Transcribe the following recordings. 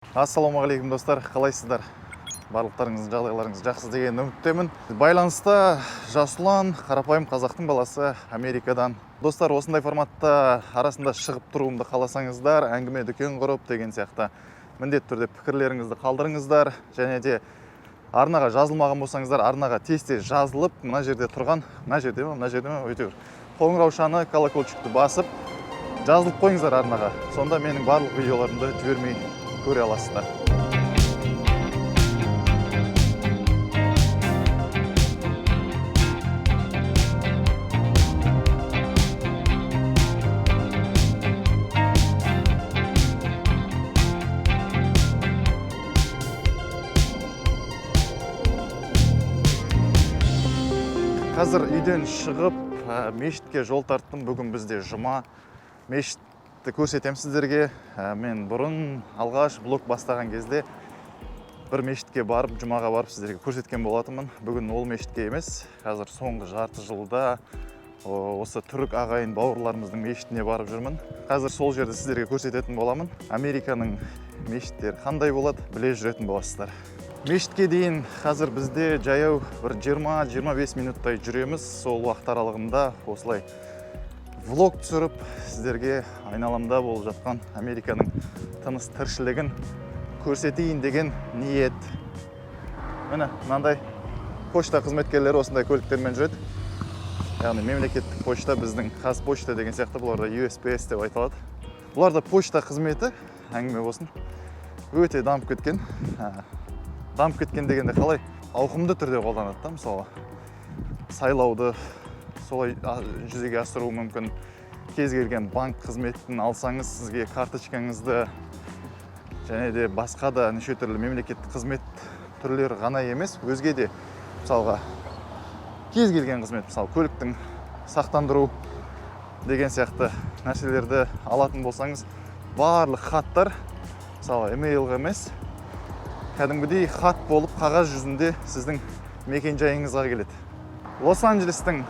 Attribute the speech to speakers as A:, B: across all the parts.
A: Ассалаумағалейкум достар, қалайсыздар? Барлықтарыңыздың жағдайларыңыз жақсы деген үміттемін. Байланыста Жасұлан, қарапайым қазақтың баласы Америкадан. Достар, осындай форматта арасында шығып тұруымды қаласаңыздар, әңгіме дүкен құрып деген сияқты міндетті түрде пікірлеріңізді қалдырыңыздар. Және де арнаға жазылмаған болсаңыздар, арнаға тез-тез жазылып, мына жерде тұрған, мына жерде ме, өйтеуір қоңыраушаны, колокольчикті басып жазылып қойыңыздар арнаға. Сонда менің барлық видеоларымды жібермей көре аласыздар. Қазір үйден шығып, мешітке жол тарттым. Бүгін бізде жұма. Мешітті көрсетем сіздерге. Мен бұрын алғаш блог бастаған кезде бір мешітке барып, жұмаға барып сіздерге көрсеткен болатынмын. Бүгін ол мешітке емес. Қазір соңғы жарты жылда осы түрік ағайын бауырларымыздың мешітіне барып жүрмін. Қазір сол жерді сіздерге көрсететін боламын. Американың мешіттері қандай болады, біле жүретін боласыздар. Мешітке дейін қазір бізде жаяу бір 20-25 минуттай жүреміз. Сол уақыт аралығында осылай влог түсіріп, сіздерге айналамда болып жатқан Американың тыныс тіршілігін көрсетейін деген ниет. Міне, мынандай почта қызметкерлері осындай көліктермен жүреді. Яғни мемлекеттік почта, біздің Қазпошта деген сияқты, бұларда USPS деп айтылады. Бұларда почта қызметі, әңгіме болсын, өте дамып кеткен. Дамып кеткен дегенде қалай ауқымды түрде қолданады да, мысалы сайлауды солай жүзеге асыру мүмкін. Кез келген банк қызметін алсаңыз, сізге карточкаңызды және де басқа да неше түрлі мемлекеттік қызмет түрлері ғана емес, өзге де мысалға кез келген қызмет, мысалы көліктің сақтандыру деген сияқты нәрселерді алатын болсаңыз, барлық хаттар мысалы емейлға емес, кәдімгідей хат болып қағаз жүзінде сіздің мекен жайыңызға келеді. Лос-Анджелестің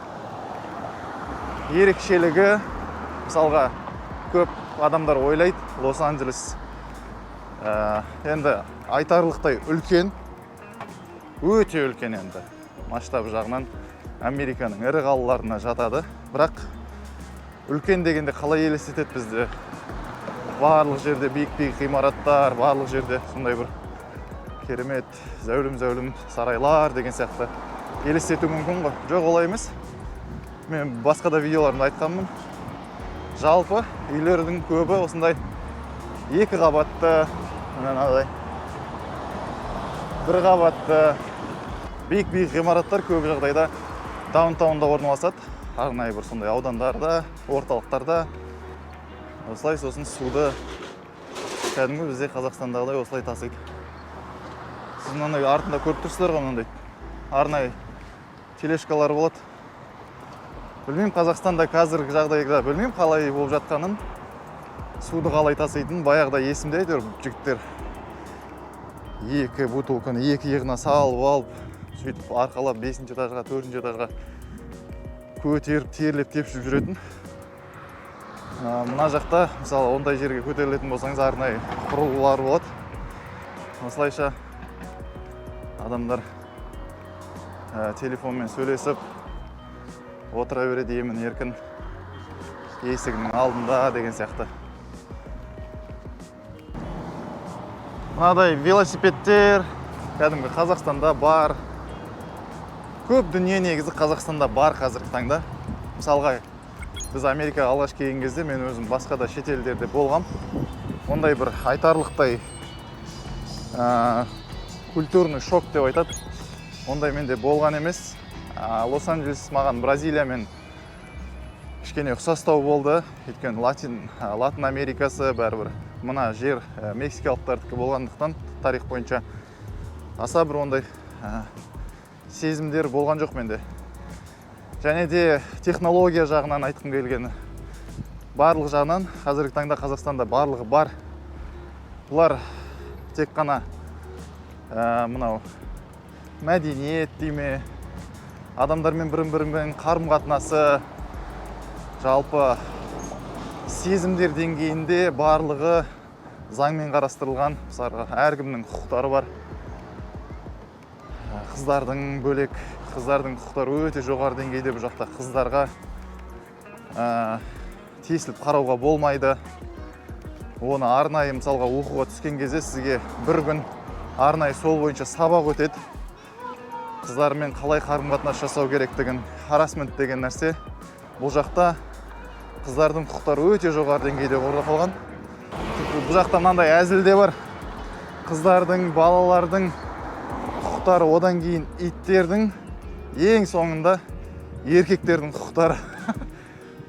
A: ерекшелігі, мысалға көп адамдар ойлайды, Лос-Анджелес енді айтарлықтай үлкен, өте үлкен енді. Масштаб жағынан Американың ірі қалаларына жатады. Бірақ үлкен дегенде қалай елестетеді бізді? Барлық жерде биік-биік ғимараттар, барлық жерде сондай бір керемет, зәулім сарайлар деген сияқты елестету мүмкін ғой. Жоқ, олай емес. Мен басқа да видеоларымда айтқанмын. Жалпы үйлердің көбі осындай екі қабатты, мынадай бір қабатты биік-биік ғимараттар көбі жағдайда даунтаунда орналасады. Арнайы бір сондай аудандарда, орталықтарда. Осылай сосын суды кәдімгі бізде Қазақстандағыдай осылай тасиды. Сіз мынандай артында көріп тұрсыздар ғой, мынандай арнайы тележкалар болады. Білмеймін, Қазақстанда қазіргі жағдайда білмеймін қалай болып жатқанын, суды қалай таситынын. Баяғыда есімде әйтеуір жігіттер екі бутылканы екі иығына салып алып, сөйтіп арқалап 5-ші этажға, 4-ші этажға көтеріп, терлеп, тепшіп жүретін. Мына жақта, мысалы, ондай жерге көтерілетін болсаңыз, арнайы құрылғылар болады. Осылайша адамдар телефонмен сөйлесіп отыра береді емін еркін есігінің алдында деген сияқты. Мынадай велосипедтер кәдімгі Қазақстанда бар. Көп дүние негізі Қазақстанда бар қазіргі таңда. Мысалға, біз Америкаға алғаш келген кезде мен өзім басқа да шетелдерде болғам. Ондай бір айтарлықтай культурный шок деп айтады. Ондай менде болған емес. Лос-Анджелес маған Бразилиямен кішкене ұқсастау болды. Өйткені Латын Америкасы бәрібір мына жер мексикалықтардікі болғандықтан тарих бойынша аса бір ондай сезімдер болған жоқ менде. Және де технология жағынан айтқым келгені, барлық жағынан қазіргі таңда Қазақстанда барлығы бар. Бұлар тек қана мынау мәдениет дейме, адамдармен бірін-бірімен қарым-қатынасы, жалпы сезімдер деңгейінде барлығы заңмен қарастырылған. Мысалға әркімнің құқықтары бар. Қыздардың бөлек, қыздардың құқықтары өте жоғары деңгейде. Бұл жақта қыздарға тесіліп қарауға болмайды. Оны арнайы мысалға оқуға түскен кезде сізге бір күн арнайы сол бойынша сабақ өтеді. Қыздармен қалай қарым-қатынас жасау керектігін, харасмент деген нәрсе. Бұл жақта қыздардың құқықтары өте жоғары деңгейде қорғалған. Бұл жақта мынандай әзіл де бар. Қыздардың, балалардың құқықтары, одан кейін иттердің, ең соңында еркектердің құқықтары.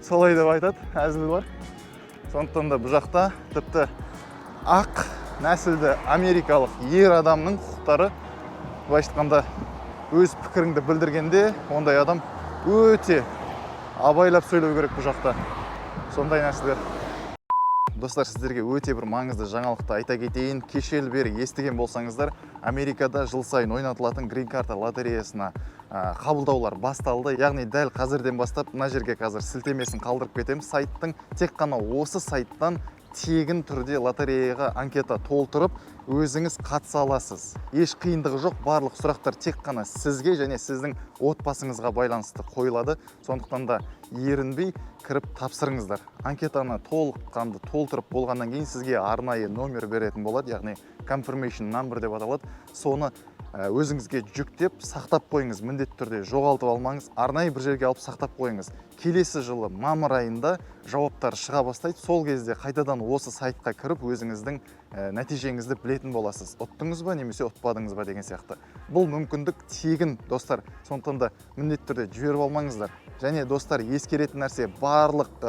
A: Солай деп айтады, әзіл бар. Сондықтан да бұл жақта тіпті ақ нәсілді америкалық ер адамның құқықтары, былайша айтқанда, өз пікіріңді білдіргенде, ондай адам өте абайлап сөйлеу керек бұл жақта. Сондай нәрселер. Достар, сіздерге өте бір маңызды жаңалықты айта кетейін. Кешелі бері естіген болсаңыздар, Америкада жыл сайын ойнатылатын грин карта лотереясына қабылдаулар басталды. Яғни дәл қазірден бастап мына жерге қазір сілтемесін қалдырып кетеміз. Сайттың тек қана осы сайттан тегін түрде лотереяға анкета толтырып, өзіңіз қатыса аласыз. Еш қиындығы жоқ, барлық сұрақтар тек қана сізге және сіздің отбасыңызға байланысты қойылады. Сондықтан да ерінбей кіріп тапсырыңыздар. Анкетаны толыққанды толтырып болғаннан кейін сізге арнайы номер беретін болады, яғни confirmation number деп аталады. Соны өзіңізге жүктеп сақтап қойыңыз, міндетті түрде жоғалтып алмаңыз, арнайы бір жерге алып сақтап қойыңыз. Келесі жылы мамыр айында жауаптар шыға бастайды. Сол кезде қайтадан осы сайтқа кіріп өзіңіздің нәтижеңізді білетін боласыз. Ұттыңыз ба немесе ұтпадыңыз ба деген сияқты. Бұл мүмкіндік тегін, достар. Сондықтан да міндетті түрде жіберіп алмаңыздар. Және достар, ескеретін нәрсе, барлық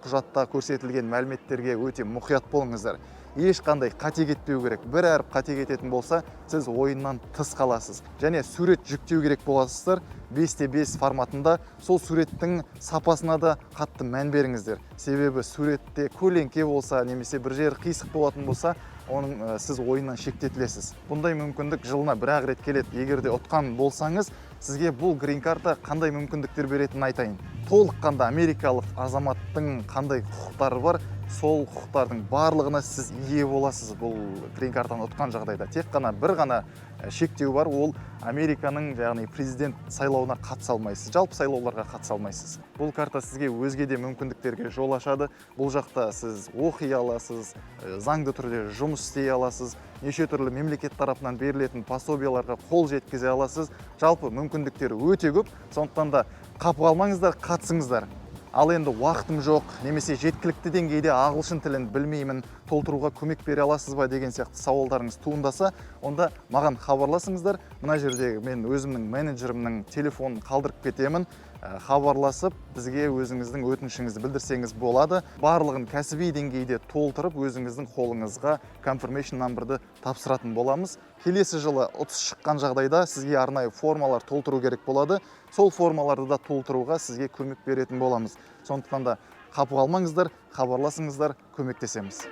A: құжатта көрсетілген мәліметтерге өте мұқият болыңыздар. Ешқандай қате кетпеу керек. Бір әріп қате кететін болса, сіз ойыннан тыс қаласыз. Және сурет жүктеу керек боласыздар. 5:5 форматында. Сол суреттің сапасына да қатты мән беріңіздер. Себебі суретте көлеңке болса, немесе бір жер қисық болатын болса, оның сіз ойыннан шектетілесіз. Бұндай мүмкіндік жылына бір-ақ рет келеді. Егер де ұтқан болсаңыз, сізге бұл грин карта қандай мүмкіндіктер беретінін айтайын. Толыққанды америкалық азаматтың қандай құқықтары бар, сол құқықтардың барлығына сіз ие боласыз бұл грин картаны ұтқан жағдайда. Тек қана бір ғана шектеу бар, ол Американың, яғни президент сайлауына қатыса алмайсыз, жалпы сайлауларға қатыса алмайсыз. Бұл карта сізге өзге де мүмкіндіктерге жол ашады. Бұл жақта сіз оқи аласыз, заңды түрде жұмыс істей аласыз, неше түрлі мемлекет тарапынан берілетін пособияларға қол жеткізе аласыз. Жалпы мүмкіндіктері өте көп. Сондықтан да қапы қалмаңыздар, қатысыңыздар. Ал енді уақытым жоқ, немесе жеткілікті деңгейде ағылшын тілін білмеймін, толтыруға көмек бере аласыз ба деген сияқты сауалдарыңыз туындаса, онда маған хабарласыңыздар. Мына жерде мен өзімнің менеджерімнің телефонын қалдырып кетемін. Хабарласып, бізге өзіңіздің өтінішіңізді білдірсеңіз болады. Барлығын кәсіби деңгейде толтырып, өзіңіздің қолыңызға confirmation number'ды тапсыратын боламыз. Келесі жылы ұтыс шыққан жағдайда сізге арнайы формалар толтыру керек болады. Сол формаларды да толтыруға сізге көмек беретін боламыз. Сондықтан да қапы қалмаңыздар, хабарласыңыздар, көмектесеміз.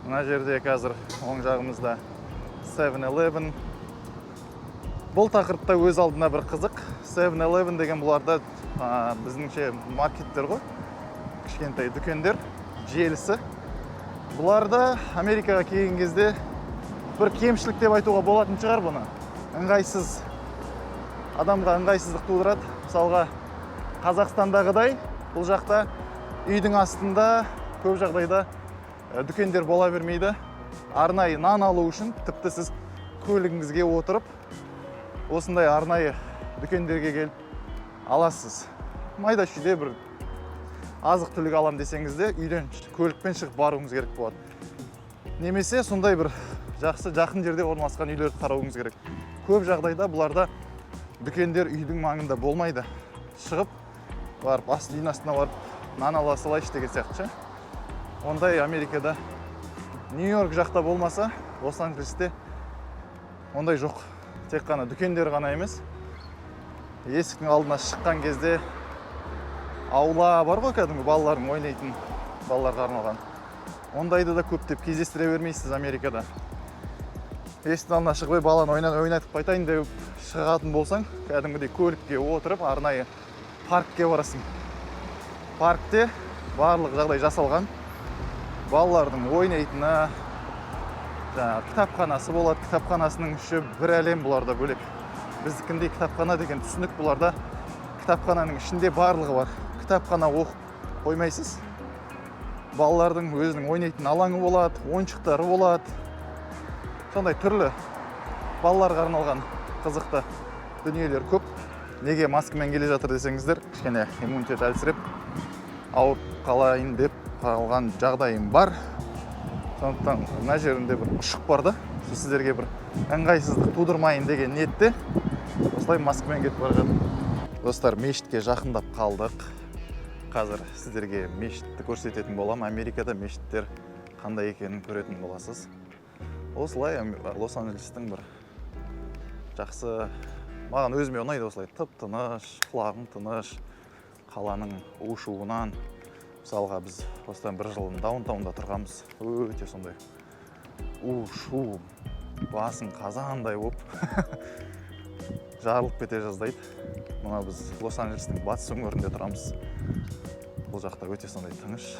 A: Мына жерде қазір оң жағымызда 7-Eleven. Бұл тақырыпта өз алдына бір қызық. 7-Eleven деген бұларда біздіңше маркеттер ғой, кішкентай дүкендер, желісі. Бұларда Америкаға келген кезде бір кемшілік деп айтуға болатын шығар бұны. Ыңғайсыз, адамға ыңғайсыздық тудырады. Мысалға, Қазақстандағыдай бұл жақта үйдің астында көп жағдайда дүкендер бола бермейді. Арнайы нан алу үшін тіпті сіз көлігіңізге отырып, осындай арнайы дүкендерге келіп аласыз. Майда шүйде бір азық түлік алам десеңіз де, үйден көлікпен шығып баруыңыз керек болады. Немесе сондай бір жақын жерде орналасқан үйлерді қарауыңыз керек. Көп жағдайда бұларда дүкендер үйдің маңында болмайды. Шығып, барып, үйдің астына барып, нан ала салайшы деген сияқты. Ондай Америкада, Нью-Йорк жақта болмаса, Лос-Анджелесте ондай жоқ. Тек қана дүкендер ғана емес. Есіктің алдына шыққан кезде аула бар ғой, кәдімгі балалардың ойнайтын, балаларға арналған. Ондайды да көптеп кездестіре бермейсіз Америкада. есіктің алдына шығып баланы ойнатып қайтайын деп шығатын болсаң, кәдімгідей көлікке отырып арнайы паркке барасың. Паркте барлық жағдай жасалған. Балалардың ойнайтыны, кітапханасы болады. Кітапханасының іші бір әлем, бұларда бөлек. Біздікіндей кітапхана деген түсінік, бұларда кітапхананың ішінде барлығы бар. Кітапхана оқып қоймайсыз. Балалардың өзінің ойнайтын алаңы болады, ойыншықтары болады. Сондай түрлі балаларға арналған қызықты дүниелер көп. Неге маскамен келе жатыр десеңіздер, кішкене иммунитет әлсіреп, ауырып қалайын деп қалған жағдайым бар. Сондықтан мына жерінде бір ұшық бар да, сіздерге бір ыңғайсыздық тудырмайын деген ниетте осылай маскамен кетіп бара жатырмын. Достар, мешітке жақындап қалдық. Қазір сіздерге мешітті көрсететін болам. Америкада мешіттер қандай екенін көретін боласыз. Осылай Лос-Анджелестің бір жақсы, маған өзіме ұнайды осылай тып-тыныш, құлағың тыныш, қаланың у-шуынан. Мысалға біз осыдан бір жыл даунтаунда тұрғанбыз. Өте сондай у-шу, басың қазандай болып жарылып кете жаздайды. Мына біз Лос-Анджелестің батыс өңірінде тұрамыз. Бұл жақта өте сондай тыныш.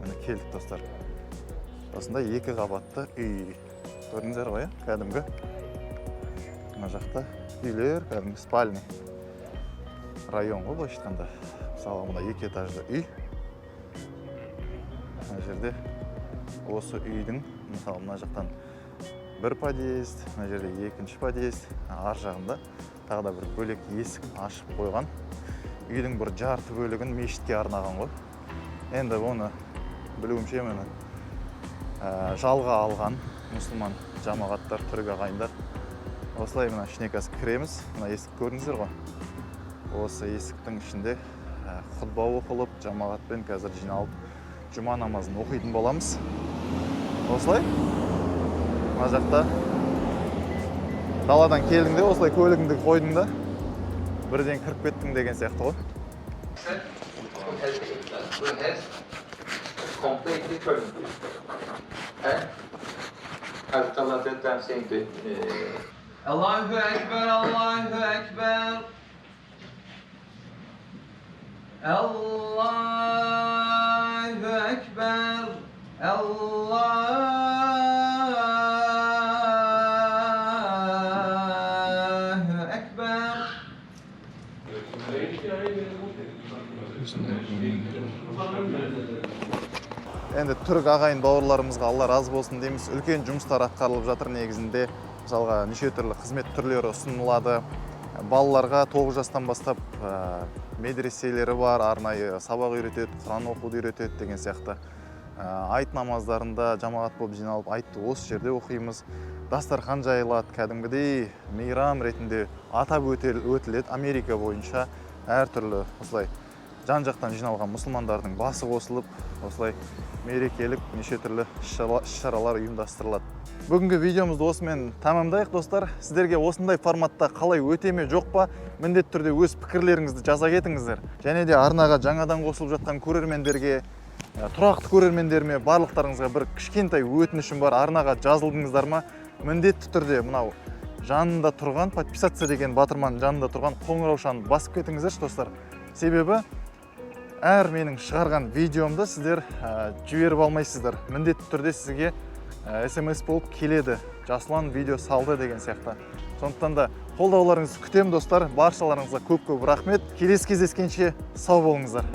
A: Міне келдік достар. Осындай 2 қабатты үй. Көрдіңіздер ғой, кәдімгі. Мына жақта үйлер, кәдімгі спальный район ғой, былайша айтқанда. Мысалы, мына 2 этажды үй. Мына жерде осы үйдің, мысалы, мына жақтан бір подъезд, мына жерде 2-ші подъезд, ар жағында тағы да бір бөлек есік ашып қойған. Үйдің бір жарты бөлігін мешітке арнаған ғой. Енді оны білуімше мені жалға алған мұсылман жамағаттар, түрік ағайындар. Осылай мына ішіне қазір кіреміз. Мына есік көрдіңіздер ғой. Осы есіктің ішінде құтба оқылып, жамағатпен қазір жиналып жұма намазын оқитын боламыз. Осылай. Мына жақта даладан келдің де, осылай көлігіңді қойдың да, бірден кіріп кеттің деген сияқты ғой.
B: Allahu Ekber, Allahu Ekber. Allahu Ekber, Allahu Ekber.
A: Енді түрік ағайын бауырларымызға Алла разы болсын дейміз. Үлкен жұмыстар атқарылып жатыр негізінде. Мысалға неше түрлі қызмет түрлері ұсынылады. Балаларға 9 жастан бастап медреселері бар, арнайы сабақ үйретеді, Құран оқуды үйретеді деген сияқты. Айт намаздарында жамағат болып жиналып, айтты осы жерде оқимыз. Дастархан жайылады, кәдімгідей мейрам ретінде атап өтіледі. Америка бойынша әртүрлі осылай жан-жақтан жиналған мұсылмандардың басы қосылып, осылай мерекелік неше түрлі іс-шаралар ұйымдастырылады. Бүгінгі видеомызды осымен тамамдайық, достар. Сіздерге осындай форматта қалай өте ме жоқ па, міндетті түрде өз пікірлеріңізді жаза кетіңіздер. Және де арнаға жаңадан қосылып жатқан көрермендерге, тұрақты көрермендеріме барлықтарыңызға бір кішкентай өтінішім бар. Арнаға жазылдыңыздар ма, міндетті түрде мынау жанында тұрған, подписаться деген батырманың жанында тұрған қоңыраушаны басып кетіңіздер, достар. Себебі әр менің шығарған видеомды сіздер жіберіп алмайсыздар. Міндетті түрде сізге SMS болып келеді. Жасұлан видео салды деген сияқты. Сондықтан да қолдауларыңызды күтемін, достар. Баршаларыңызға көп-көп рахмет. Келесі кездескенше сау болыңыздар.